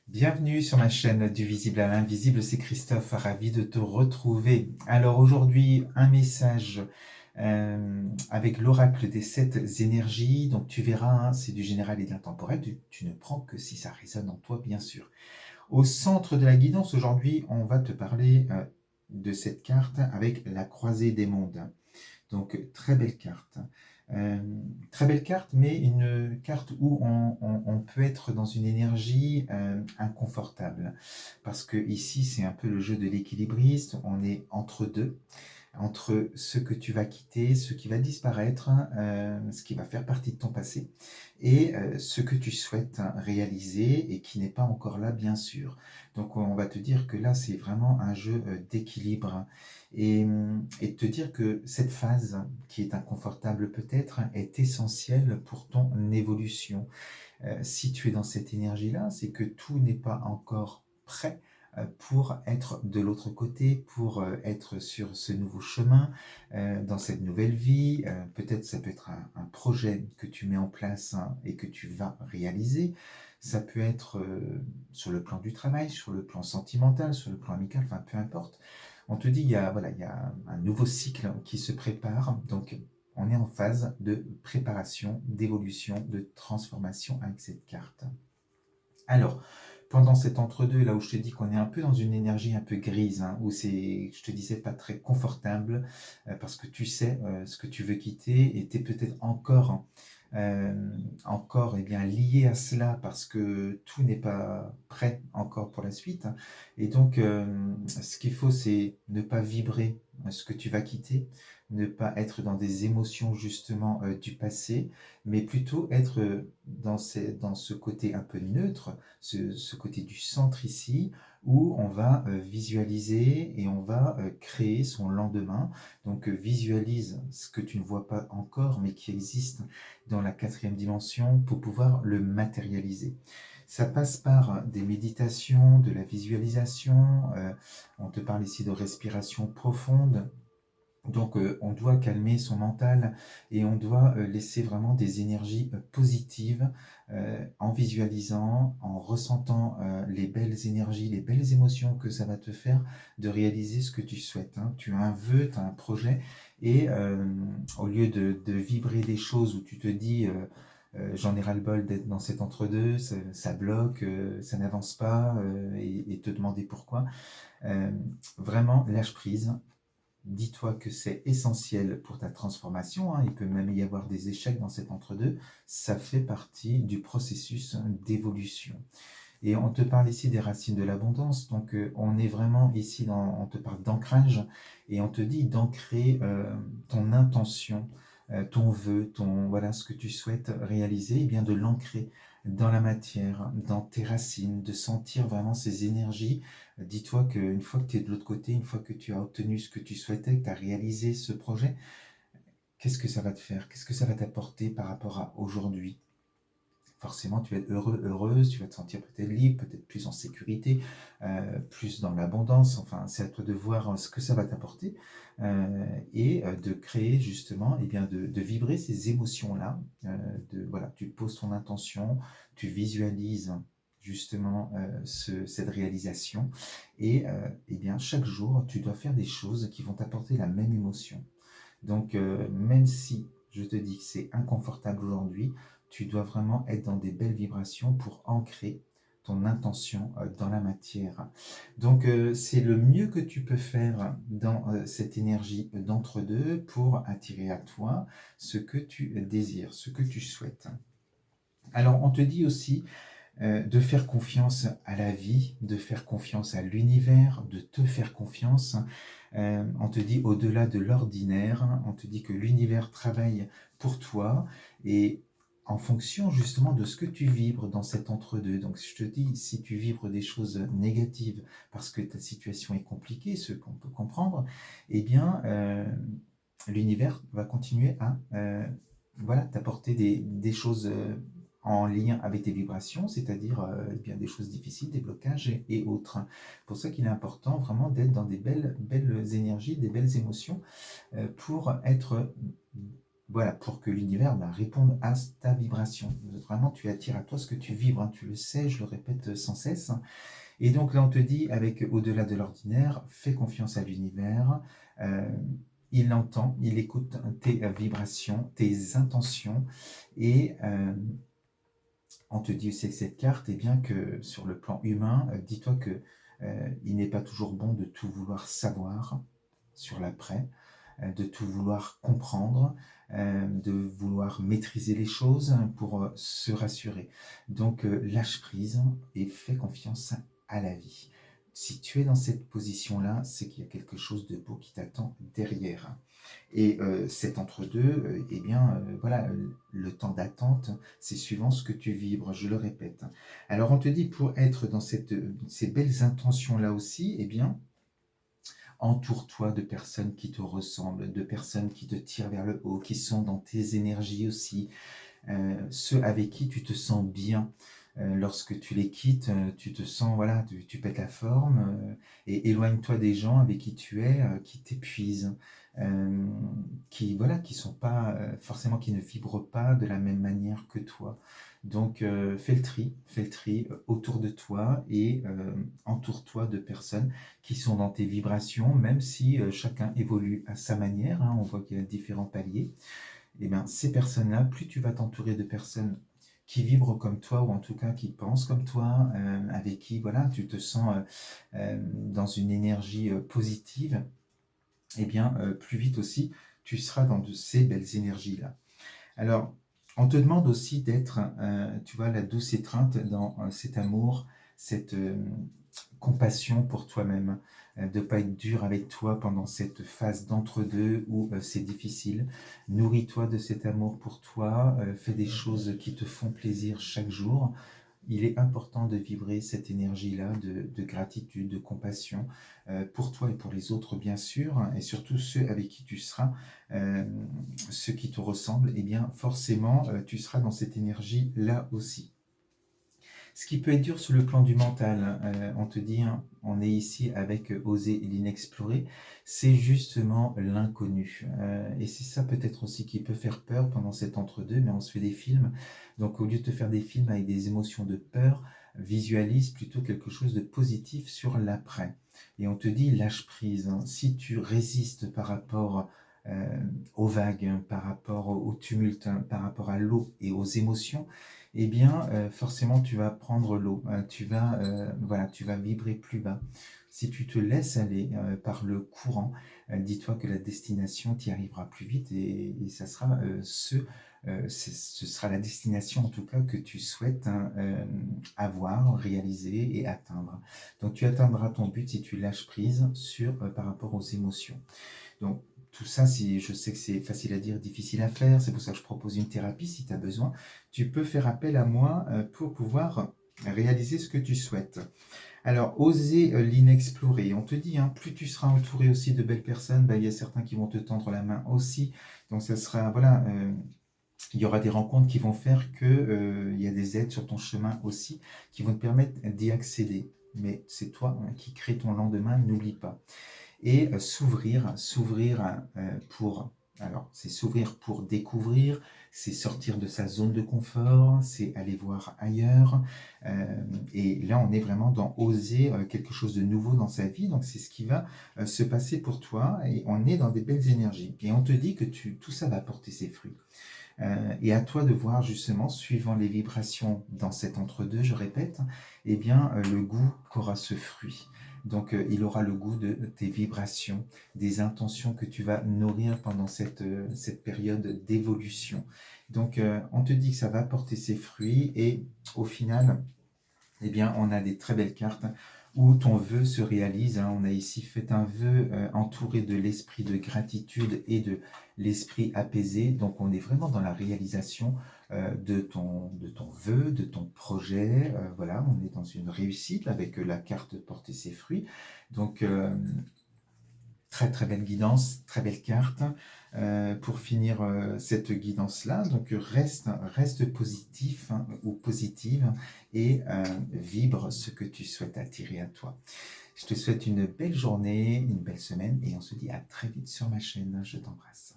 Bienvenue sur ma chaîne du visible à l'invisible, c'est Christophe, ravi de te retrouver. Alors aujourd'hui, un message avec l'oracle des 7 énergies. Donc tu verras, hein, c'est du général et de l'intemporel, tu ne prends que si ça résonne en toi, bien sûr. Au centre de la guidance, aujourd'hui, on va te parler de cette carte avec la croisée des mondes. Donc, très belle carte. Euh, Très belle carte, mais une carte où on peut être dans une énergie inconfortable. Parce que ici, c'est un peu le jeu de l'équilibriste. On est entre deux, entre ce que tu vas quitter, ce qui va disparaître, ce qui va faire partie de ton passé, et ce que tu souhaites réaliser et qui n'est pas encore là, bien sûr. Donc on va te dire que là, c'est vraiment un jeu d'équilibre. Et te dire que cette phase, qui est inconfortable peut-être, est essentielle pour ton évolution. Si tu es dans cette énergie-là, c'est que tout n'est pas encore prêt pour être de l'autre côté, pour être sur ce nouveau chemin, dans cette nouvelle vie. Peut-être ça peut être un projet que tu mets en place, hein, et que tu vas réaliser. Ça peut être sur le plan du travail, sur le plan sentimental, sur le plan amical, enfin peu importe. On te dit, voilà, il y a un nouveau cycle qui se prépare, donc on est en phase de préparation, d'évolution, de transformation avec cette carte. Alors, pendant cet entre-deux, là où je te dis qu'on est un peu dans une énergie un peu grise, hein, où c'est, je te disais, pas très confortable, parce que tu sais ce que tu veux quitter, et tu es peut-être encore eh bien, lié à cela, parce que tout n'est pas prêt encore pour la suite. Et donc, ce qu'il faut, c'est ne pas vibrer ce que tu vas quitter, ne pas être dans des émotions justement du passé, mais plutôt être dans ce côté un peu neutre, ce côté du centre ici, où on va visualiser et on va créer son lendemain. Donc visualise ce que tu ne vois pas encore, mais qui existe dans la quatrième dimension pour pouvoir le matérialiser. Ça passe par des méditations, de la visualisation, on te parle ici de respiration profonde. Donc on doit calmer son mental et on doit laisser vraiment des énergies positives en visualisant, en ressentant les belles énergies, les belles émotions que ça va te faire de réaliser ce que tu souhaites, hein. Tu as un vœu, tu as un projet, et au lieu de vibrer des choses où tu te dis j'en ai ras-le-bol d'être dans cet entre-deux, ça bloque, ça n'avance pas, et te demander pourquoi, euh, vraiment lâche prise. Dis-toi que c'est essentiel pour ta transformation, hein. Il peut même y avoir des échecs dans cet entre-deux. Ça fait partie du processus d'évolution. Et on te parle ici des racines de l'abondance. Donc on est vraiment ici on te parle d'ancrage, et on te dit d'ancrer ton intention, ton vœu, voilà ce que tu souhaites réaliser, et bien de l'ancrer dans la matière, dans tes racines, de sentir vraiment ces énergies. Dis-toi qu'une fois que tu es de l'autre côté, une fois que tu as obtenu ce que tu souhaitais, que tu as réalisé ce projet, qu'est-ce que ça va te faire? Qu'est-ce que ça va t'apporter par rapport à aujourd'hui? Forcément, tu vas être heureux, heureuse, tu vas te sentir peut-être libre, peut-être plus en sécurité, plus dans l'abondance. Enfin, c'est à toi de voir ce que ça va t'apporter, et de créer justement, et bien de vibrer ces émotions-là. Voilà, tu poses ton intention, tu visualises justement cette réalisation, et bien chaque jour, tu dois faire des choses qui vont t'apporter la même émotion. Donc, même si je te dis que c'est inconfortable aujourd'hui, tu dois vraiment être dans des belles vibrations pour ancrer ton intention dans la matière. Donc, c'est le mieux que tu peux faire dans cette énergie d'entre-deux pour attirer à toi ce que tu désires, ce que tu souhaites. Alors, on te dit aussi de faire confiance à la vie, de faire confiance à l'univers, de te faire confiance. On te dit au-delà de l'ordinaire, on te dit que l'univers travaille pour toi, et en fonction justement de ce que tu vibres dans cet entre-deux. Donc je te dis, si tu vibres des choses négatives parce que ta situation est compliquée, ce qu'on peut comprendre, eh bien l'univers va continuer à voilà, t'apporter des choses en lien avec tes vibrations, c'est-à-dire eh bien, des choses difficiles, des blocages et autres. C'est pour ça qu'il est important vraiment d'être dans des belles énergies, des belles émotions, pour être voilà, pour que l'univers réponde à ta vibration. Vraiment, tu attires à toi ce que tu vibres, hein, tu le sais, je le répète sans cesse. Et donc là, on te dit, avec au-delà de l'ordinaire, fais confiance à l'univers. euh, il entend, il écoute tes vibrations, tes intentions. Et on te dit aussi avec cette carte, eh bien, que sur le plan humain, dis-toi que il n'est pas toujours bon de tout vouloir savoir sur l'après, de tout vouloir comprendre, de vouloir maîtriser les choses pour se rassurer. Donc lâche prise et fais confiance à la vie. Si tu es dans cette position-là, c'est qu'il y a quelque chose de beau qui t'attend derrière. Et cet entre-deux, eh bien, voilà, le temps d'attente, c'est suivant ce que tu vibres, je le répète. Alors on te dit, pour être dans ces belles intentions-là aussi, eh bien, entoure-toi de personnes qui te ressemblent, de personnes qui te tirent vers le haut, qui sont dans tes énergies aussi, ceux avec qui tu te sens bien. Lorsque tu les quittes, tu te sens, voilà, tu pètes la forme, et éloigne-toi des gens avec qui tu es, qui t'épuisent, euh, qui, voilà, qui sont pas, forcément, qui ne vibrent pas de la même manière que toi. Donc, fais le tri autour de toi et entoure-toi de personnes qui sont dans tes vibrations, même si chacun évolue à sa manière, hein, on voit qu'il y a différents paliers. Et bien, ces personnes-là, plus tu vas t'entourer de personnes qui vibrent comme toi, ou en tout cas qui pensent comme toi, avec qui voilà, tu te sens dans une énergie positive, et bien, plus vite aussi, tu seras dans de ces belles énergies-là. Alors, on te demande aussi d'être, tu vois, la douce étreinte dans cet amour, cette compassion pour toi-même, de ne pas être dur avec toi pendant cette phase d'entre-deux où c'est difficile. Nourris-toi de cet amour pour toi, fais des choses qui te font plaisir chaque jour. Il est important de vibrer cette énergie-là de gratitude, de compassion pour toi et pour les autres, bien sûr, et surtout ceux avec qui tu seras, euh, ceux qui te ressemblent, eh bien forcément, tu seras dans cette énergie-là aussi. Ce qui peut être dur sur le plan du mental, on te dit, hein, on est ici avec oser l'inexploré, c'est justement l'inconnu. Et c'est ça peut-être aussi qui peut faire peur pendant cet entre-deux, mais on se fait des films. Donc au lieu de te faire des films avec des émotions de peur, visualise plutôt quelque chose de positif sur l'après. Et on te dit, lâche prise, hein. Si tu résistes par rapport aux vagues, hein, par rapport au tumulte, hein, par rapport à l'eau et aux émotions, eh bien, forcément, tu vas prendre l'eau, voilà, tu vas vibrer plus bas. Si tu te laisses aller par le courant, dis-toi que la destination t'y arrivera plus vite et ça sera ce sera la destination en tout cas que tu souhaites, hein, avoir, réaliser et atteindre. Donc tu atteindras ton but si tu lâches prise par rapport aux émotions. Donc, tout ça, si je sais que c'est facile à dire, difficile à faire, c'est pour ça que je propose une thérapie si tu as besoin. Tu peux faire appel à moi pour pouvoir réaliser ce que tu souhaites. Alors, oser l'inexploré. On te dit, hein, plus tu seras entouré aussi de belles personnes, ben, il y a certains qui vont te tendre la main aussi. Donc, ça sera, voilà, il y aura des rencontres qui vont faire que il y a des aides sur ton chemin aussi qui vont te permettre d'y accéder. Mais c'est toi, hein, qui crée ton lendemain, n'oublie pas. Et s'ouvrir pour, alors c'est s'ouvrir pour découvrir, c'est sortir de sa zone de confort, c'est aller voir ailleurs, et là on est vraiment dans oser quelque chose de nouveau dans sa vie, donc c'est ce qui va se passer pour toi, et on est dans des belles énergies, et on te dit que tout ça va porter ses fruits. Et à toi de voir justement, suivant les vibrations dans cet entre-deux, je répète, eh bien, le goût qu'aura ce fruit. Donc, il aura le goût de tes vibrations, des intentions que tu vas nourrir pendant cette période d'évolution. Donc, on te dit que ça va porter ses fruits et au final, eh bien, on a des très belles cartes où ton vœu se réalise, hein. On a ici fait un vœu entouré de l'esprit de gratitude et de l'esprit apaisé. Donc, on est vraiment dans la réalisation de ton vœu, de ton projet. Voilà, on est dans une réussite avec la carte porter ses fruits. Donc, très très belle guidance, très belle carte pour finir cette guidance-là. Donc reste positif, hein, ou positive et vibre ce que tu souhaites attirer à toi. Je te souhaite une belle journée, une belle semaine et on se dit à très vite sur ma chaîne. Je t'embrasse.